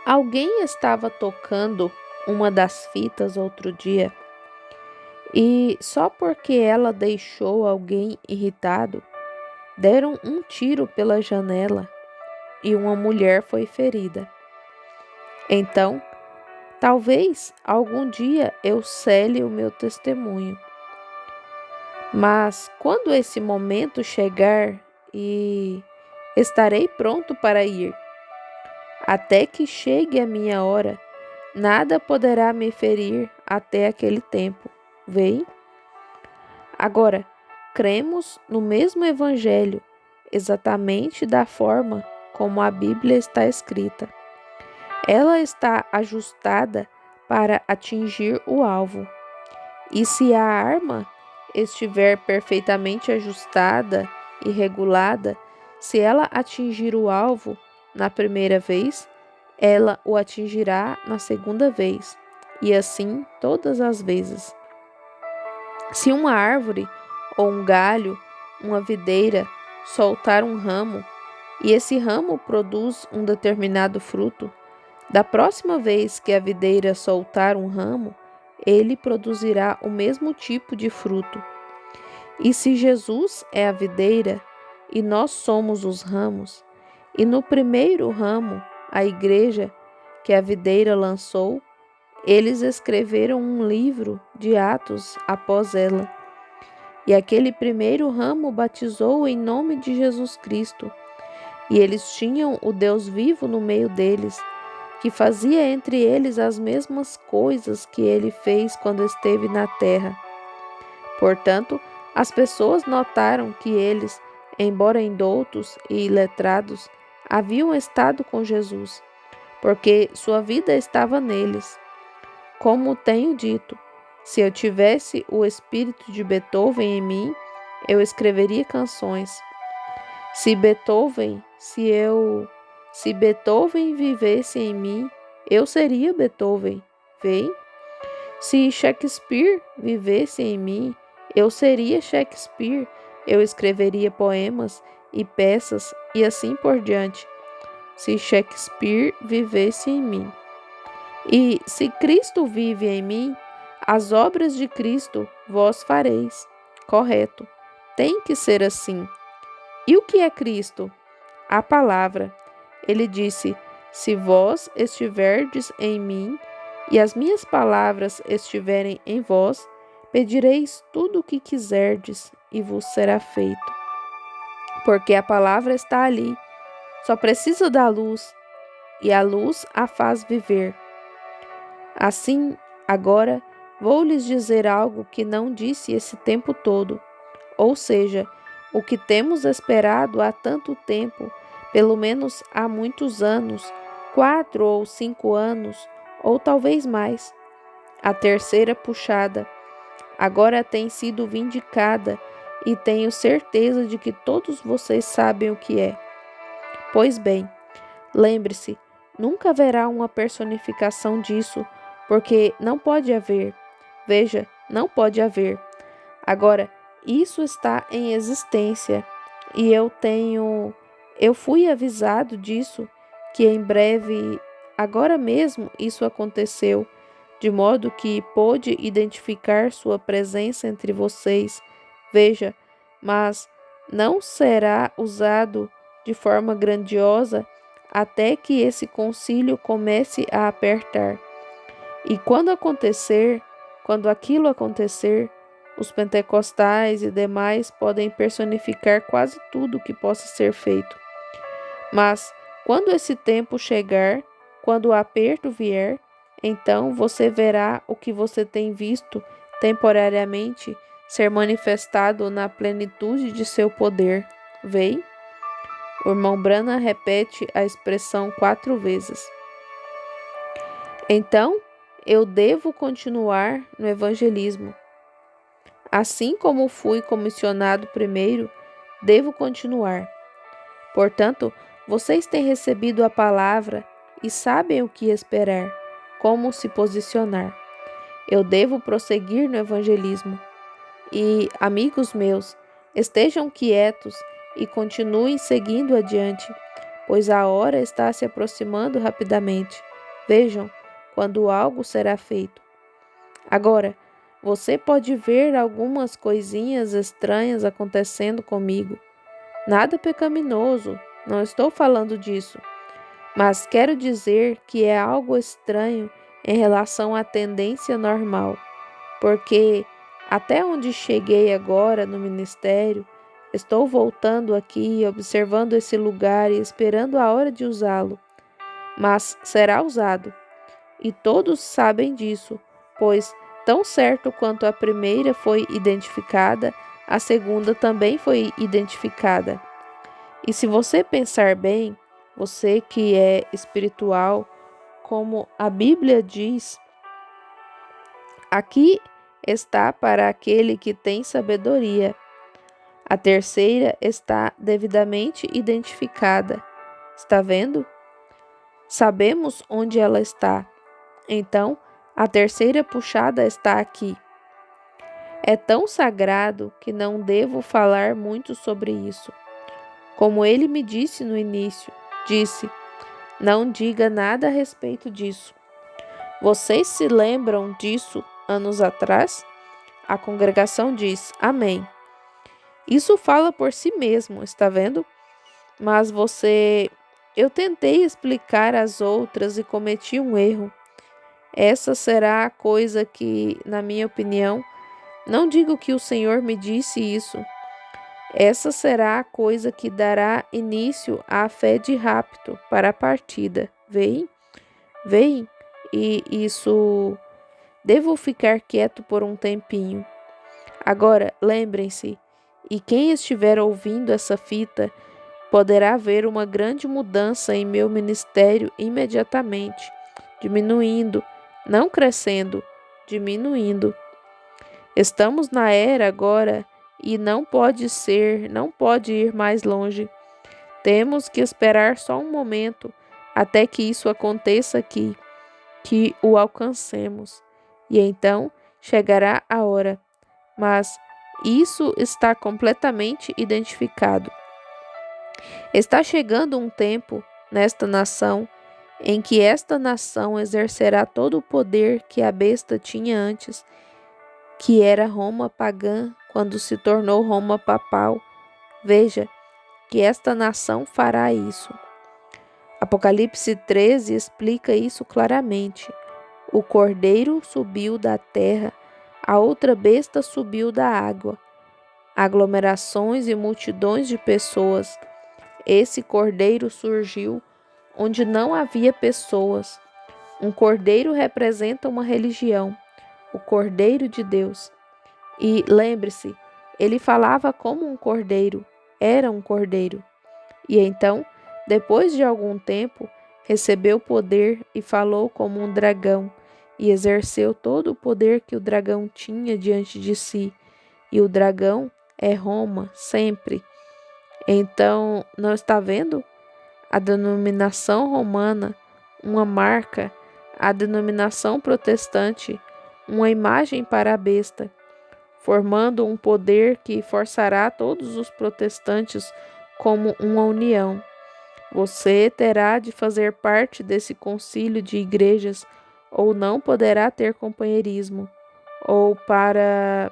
Alguém estava tocando uma das fitas outro dia e só porque ela deixou alguém irritado, deram um tiro pela janela e uma mulher foi ferida. Então, talvez algum dia eu cele o meu testemunho. Mas quando esse momento chegar e estarei pronto para ir, até que chegue a minha hora, nada poderá me ferir até aquele tempo. Vem? Agora, cremos no mesmo Evangelho, exatamente da forma como a Bíblia está escrita. Ela está ajustada para atingir o alvo. E se a arma estiver perfeitamente ajustada e regulada, se ela atingir o alvo na primeira vez, ela o atingirá na segunda vez, e assim todas as vezes. Se uma árvore ou um galho, uma videira, soltar um ramo, e esse ramo produz um determinado fruto, da próxima vez que a videira soltar um ramo, ele produzirá o mesmo tipo de fruto. E se Jesus é a videira e nós somos os ramos, e no primeiro ramo, a igreja que a videira lançou, eles escreveram um livro de Atos após ela. E aquele primeiro ramo batizou em nome de Jesus Cristo. E eles tinham o Deus vivo no meio deles, que fazia entre eles as mesmas coisas que ele fez quando esteve na terra. Portanto, as pessoas notaram que eles, embora indoutos e iletrados, haviam estado com Jesus, porque sua vida estava neles. Como tenho dito, se eu tivesse o espírito de Beethoven em mim, eu escreveria canções. Se Beethoven vivesse em mim, eu seria Beethoven. Vem? Se Shakespeare vivesse em mim, eu seria Shakespeare. Eu escreveria poemas e peças e assim por diante. Se Shakespeare vivesse em mim. E se Cristo vive em mim, as obras de Cristo vós fareis. Correto. Tem que ser assim. E o que é Cristo? A palavra. Ele disse: se vós estiverdes em mim e as minhas palavras estiverem em vós, pedireis tudo o que quiserdes e vos será feito. Porque a palavra está ali, só precisa da luz, e a luz a faz viver. Assim, agora, vou lhes dizer algo que não disse esse tempo todo, ou seja, o que temos esperado há tanto tempo, pelo menos há muitos anos, 4 ou 5 anos, ou talvez mais. A terceira puxada agora tem sido vindicada e tenho certeza de que todos vocês sabem o que é. Pois bem, lembre-se, nunca haverá uma personificação disso, porque não pode haver. Veja, não pode haver. Agora, isso está em existência e eu fui avisado disso, que em breve, agora mesmo, isso aconteceu, de modo que pôde identificar sua presença entre vocês. Veja, mas não será usado de forma grandiosa até que esse concílio comece a apertar. E quando aquilo acontecer, os pentecostais e demais podem personificar quase tudo que possa ser feito. Mas, quando esse tempo chegar, quando o aperto vier, então você verá o que você tem visto temporariamente ser manifestado na plenitude de seu poder. Vem? O irmão Branham repete a expressão 4 vezes. Então, eu devo continuar no evangelismo. Assim como fui comissionado primeiro, devo continuar. Portanto, vocês têm recebido a palavra e sabem o que esperar, como se posicionar. Eu devo prosseguir no evangelismo. E, amigos meus, estejam quietos e continuem seguindo adiante, pois a hora está se aproximando rapidamente. Vejam quando algo será feito. Agora, você pode ver algumas coisinhas estranhas acontecendo comigo. Nada pecaminoso, não estou falando disso. Mas quero dizer que é algo estranho em relação à tendência normal, porque até onde cheguei agora no ministério, estou voltando aqui, observando esse lugar e esperando a hora de usá-lo. Mas será usado, e todos sabem disso, pois, tão certo quanto a primeira foi identificada, a segunda também foi identificada. E se você pensar bem, você que é espiritual, como a Bíblia diz, aqui está para aquele que tem sabedoria. A terceira está devidamente identificada. Está vendo? Sabemos onde ela está. Então, a terceira puxada está aqui. É tão sagrado que não devo falar muito sobre isso. Como ele me disse no início, disse: não diga nada a respeito disso. Vocês se lembram disso anos atrás? A congregação diz: amém. Isso fala por si mesmo, está vendo? Mas eu tentei explicar às outras e cometi um erro. Essa será a coisa que, na minha opinião, não digo que o Senhor me disse isso. Essa será a coisa que dará início à fé de rapto para a partida. Veem? Veem? E isso. Devo ficar quieto por um tempinho. Agora, lembrem-se, e quem estiver ouvindo essa fita poderá ver uma grande mudança em meu ministério imediatamente, diminuindo, não crescendo, diminuindo. Estamos na era agora e não pode ir mais longe. Temos que esperar só um momento até que isso aconteça aqui, que o alcancemos. E então chegará a hora. Mas isso está completamente identificado. Está chegando um tempo nesta nação em que esta nação exercerá todo o poder que a besta tinha antes, que era Roma pagã, quando se tornou Roma papal. Veja que esta nação fará isso. Apocalipse 13 explica isso claramente. O cordeiro subiu da terra, a outra besta subiu da água. Aglomerações e multidões de pessoas. Esse cordeiro surgiu onde não havia pessoas. Um cordeiro representa uma religião, o Cordeiro de Deus. E lembre-se, ele falava como um cordeiro, era um cordeiro. E então, depois de algum tempo, recebeu poder e falou como um dragão, e exerceu todo o poder que o dragão tinha diante de si. E o dragão é Roma, sempre. Então, não está vendo? A denominação romana, uma marca, a denominação protestante, uma imagem para a besta, formando um poder que forçará todos os protestantes como uma união. Você terá de fazer parte desse concílio de igrejas ou não poderá ter companheirismo. Ou para...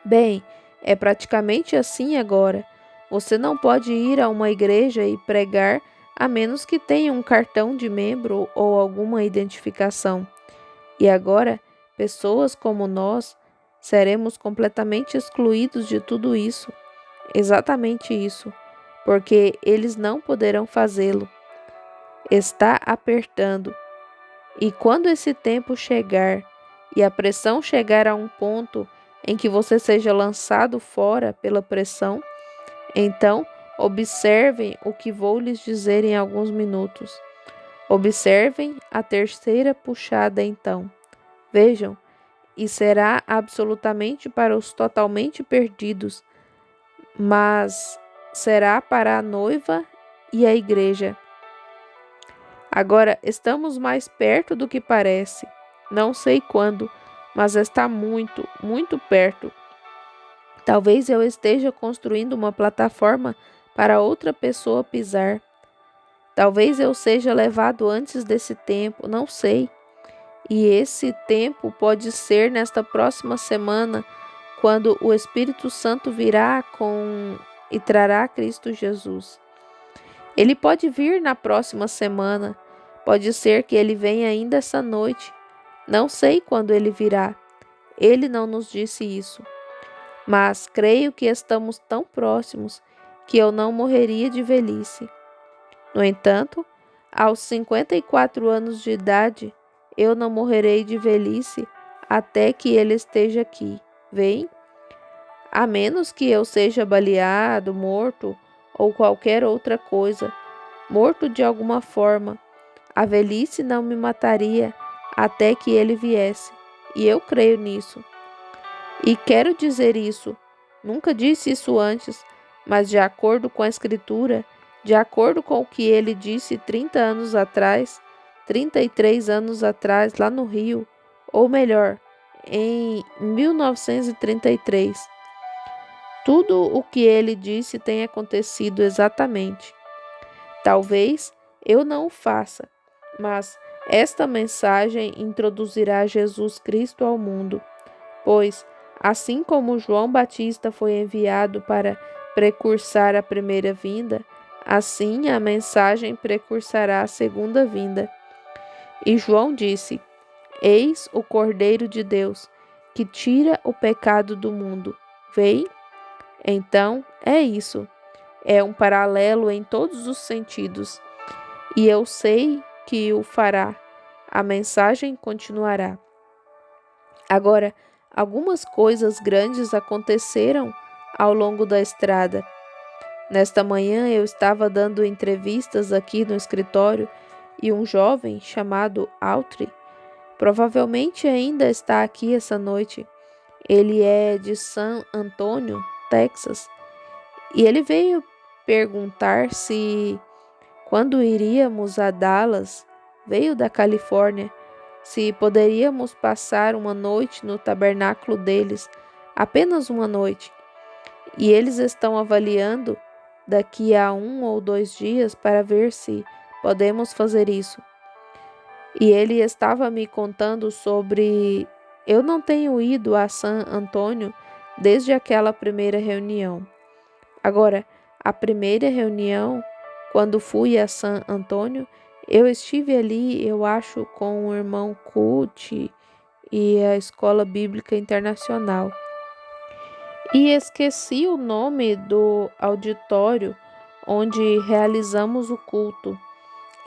Bem, é praticamente assim agora. Você não pode ir a uma igreja e pregar a menos que tenha um cartão de membro ou alguma identificação. E agora, pessoas como nós seremos completamente excluídos de tudo isso. Exatamente isso, porque eles não poderão fazê-lo. Está apertando. E quando esse tempo chegar e a pressão chegar a um ponto em que você seja lançado fora pela pressão, então observem o que vou lhes dizer em alguns minutos. Observem a terceira puxada então. Vejam, e será absolutamente para os totalmente perdidos, mas será para a noiva e a igreja. Agora estamos mais perto do que parece. Não sei quando, mas está muito, muito perto. Talvez eu esteja construindo uma plataforma para outra pessoa pisar. Talvez eu seja levado antes desse tempo, não sei. E esse tempo pode ser nesta próxima semana, quando o Espírito Santo virá e trará Cristo Jesus. Ele pode vir na próxima semana, pode ser que ele venha ainda essa noite. Não sei quando ele virá. Ele não nos disse isso. Mas creio que estamos tão próximos que eu não morreria de velhice. No entanto, aos 54 anos de idade, eu não morrerei de velhice até que ele esteja aqui. Vem? A menos que eu seja baleado, morto ou qualquer outra coisa, morto de alguma forma, a velhice não me mataria até que ele viesse. E eu creio nisso. E quero dizer isso. Nunca disse isso antes, mas de acordo com a Escritura, de acordo com o que ele disse 30 anos atrás, 33 anos atrás, lá no Rio, ou melhor, em 1933. Tudo o que ele disse tem acontecido exatamente. Talvez eu não o faça, mas esta mensagem introduzirá Jesus Cristo ao mundo, pois, assim como João Batista foi enviado para precursar a primeira vinda, assim a mensagem precursará a segunda vinda. E João disse: Eis o Cordeiro de Deus, que tira o pecado do mundo. Vem? Então, é isso. É um paralelo em todos os sentidos. E eu sei que o fará. A mensagem continuará. Agora, algumas coisas grandes aconteceram ao longo da estrada. Nesta manhã eu estava dando entrevistas aqui no escritório e um jovem chamado Autry provavelmente ainda está aqui essa noite. Ele é de San Antonio, Texas, e ele veio perguntar se, quando iríamos a Dallas, veio da Califórnia, se poderíamos passar uma noite no tabernáculo deles, apenas uma noite. E eles estão avaliando daqui a 1 ou 2 dias para ver se podemos fazer isso. E ele estava me contando sobre... Eu não tenho ido a San Antônio desde aquela primeira reunião. Agora, a primeira reunião, quando fui a San Antônio, eu estive ali, eu acho, com o irmão Cult e a Escola Bíblica Internacional. E esqueci o nome do auditório onde realizamos o culto.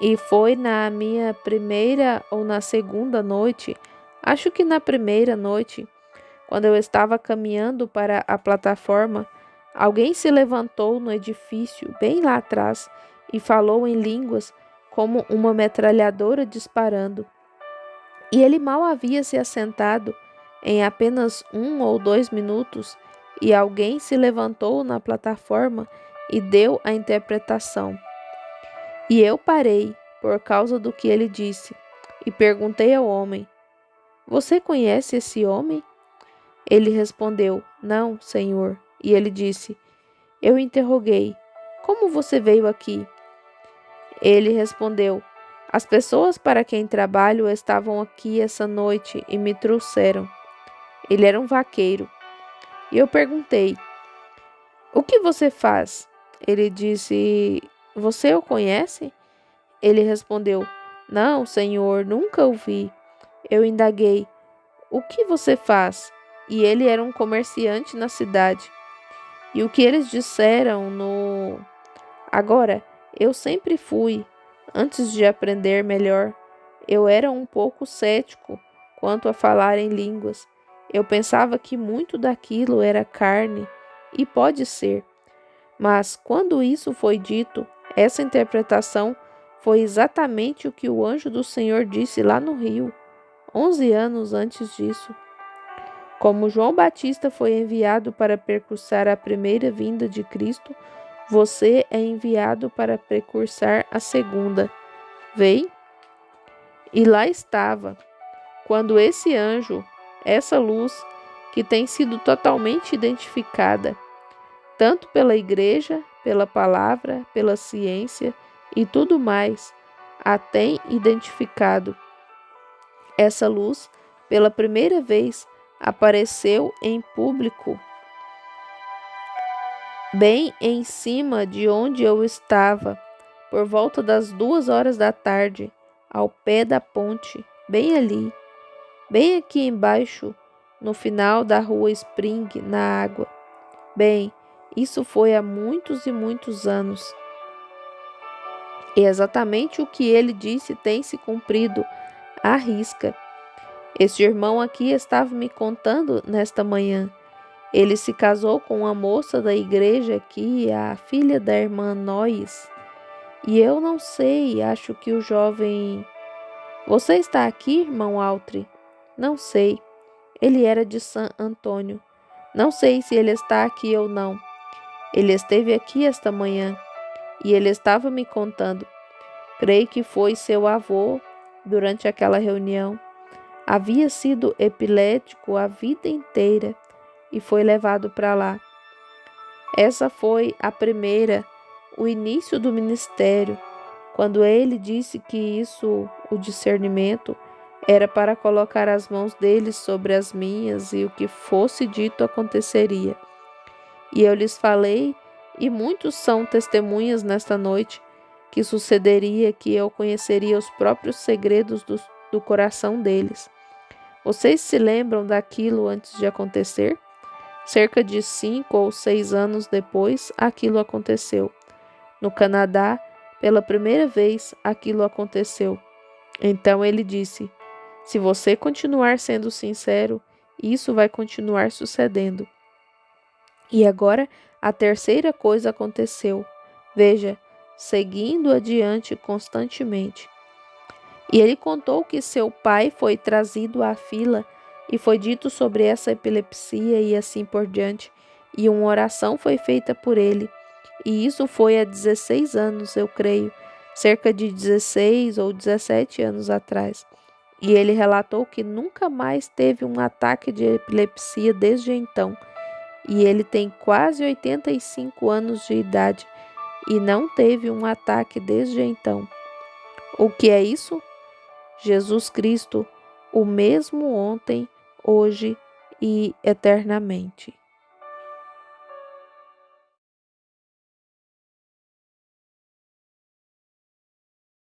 E foi na minha primeira ou na segunda noite, acho que na primeira noite, quando eu estava caminhando para a plataforma, alguém se levantou no edifício, bem lá atrás, e falou em línguas como uma metralhadora disparando. E ele mal havia se assentado em apenas 1 ou 2 minutos, e alguém se levantou na plataforma e deu a interpretação. E eu parei por causa do que ele disse e perguntei ao homem: Você conhece esse homem? Ele respondeu: Não, senhor. E ele disse: Eu interroguei: Como você veio aqui? Ele respondeu: As pessoas para quem trabalho estavam aqui essa noite e me trouxeram. Ele era um vaqueiro. E eu perguntei: O que você faz? Ele disse: Você o conhece? Ele respondeu: Não, senhor, nunca o vi. Eu indaguei: O que você faz? E ele era um comerciante na cidade. E o que eles disseram no... Agora, eu sempre fui, antes de aprender melhor, eu era um pouco cético quanto a falar em línguas. Eu pensava que muito daquilo era carne, e pode ser. Mas quando isso foi dito, essa interpretação foi exatamente o que o anjo do Senhor disse lá no Rio, 11 anos antes disso. Como João Batista foi enviado para precursar a primeira vinda de Cristo, você é enviado para precursar a segunda. Vem? E lá estava, quando esse anjo, essa luz, que tem sido totalmente identificada, tanto pela igreja, pela palavra, pela ciência e tudo mais, a tem identificado. Essa luz, pela primeira vez, apareceu em público, bem em cima de onde eu estava, por volta das 2 horas da tarde, ao pé da ponte, bem ali, bem aqui embaixo, no final da rua Spring, na água. Bem, isso foi há muitos e muitos anos. E exatamente o que ele disse tem se cumprido à risca. Este irmão aqui estava me contando nesta manhã. Ele se casou com uma moça da igreja aqui, a filha da irmã Noyes. E eu não sei, acho que o jovem... Você está aqui, irmão Altri? Não sei. Ele era de San Antônio. Não sei se ele está aqui ou não. Ele esteve aqui esta manhã e ele estava me contando. Creio que foi seu avô durante aquela reunião. Havia sido epilético a vida inteira e foi levado para lá. Essa foi a primeira, o início do ministério, quando ele disse que isso, o discernimento, era para colocar as mãos dele sobre as minhas e o que fosse dito aconteceria. E eu lhes falei, e muitos são testemunhas nesta noite, que sucederia que eu conheceria os próprios segredos do coração deles. Vocês se lembram daquilo antes de acontecer? Cerca de 5 ou 6 anos depois, aquilo aconteceu. No Canadá, pela primeira vez, aquilo aconteceu. Então ele disse: se você continuar sendo sincero, isso vai continuar sucedendo. E agora a terceira coisa aconteceu. Veja, seguindo adiante constantemente. E ele contou que seu pai foi trazido à fila e foi dito sobre essa epilepsia e assim por diante, e uma oração foi feita por ele. E isso foi há 16 anos, eu creio, cerca de 16 ou 17 anos atrás. E ele relatou que nunca mais teve um ataque de epilepsia desde então. E ele tem quase 85 anos de idade e não teve um ataque desde então. O que é isso? Jesus Cristo, o mesmo ontem, hoje e eternamente.